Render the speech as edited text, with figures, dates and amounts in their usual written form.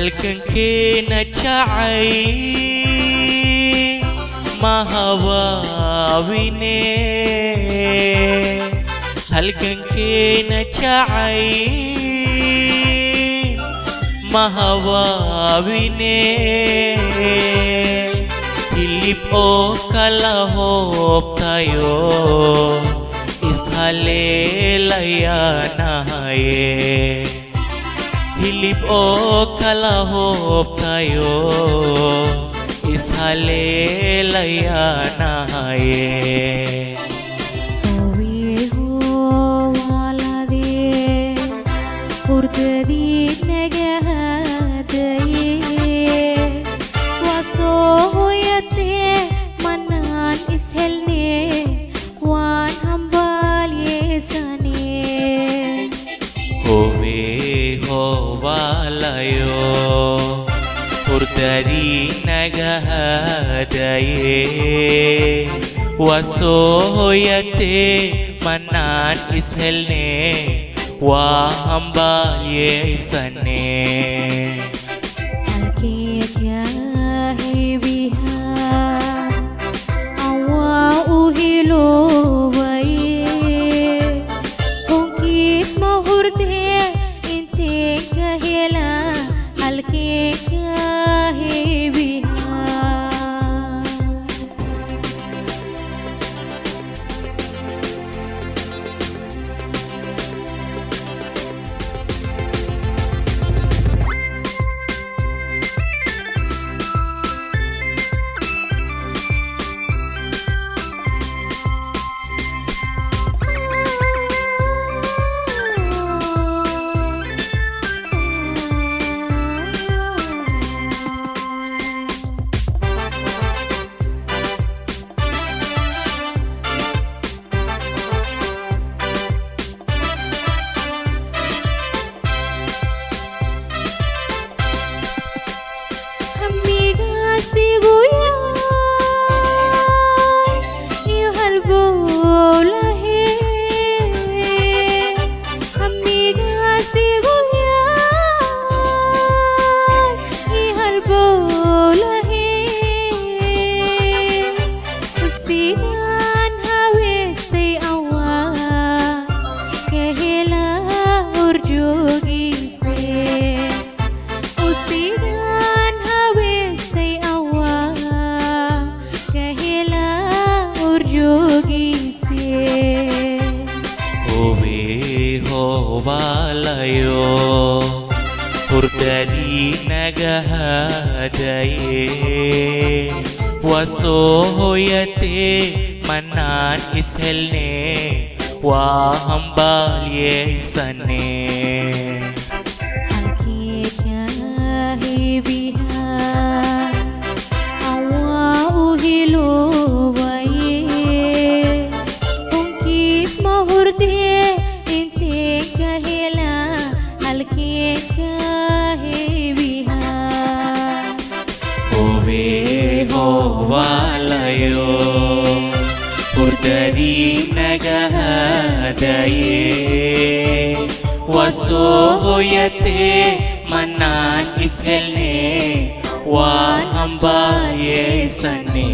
halkan keena jacay ma hawaawine halkan keena jacay ma hawaawine hilib oo kala hoobtayo ishaleelayaanahaye hilib oo kala hoobtayo ishaleelayaanahaye hurdadii naga hadaye waa soo hoyatee manaan ishelne waa hambalyeysane hurdadii naga hadaye waa soo hoyatee manaan ishelne waa hambalyeysane hurdadii naga hadaye waa soo hoyatee manaan ishelne waa hambalyeysane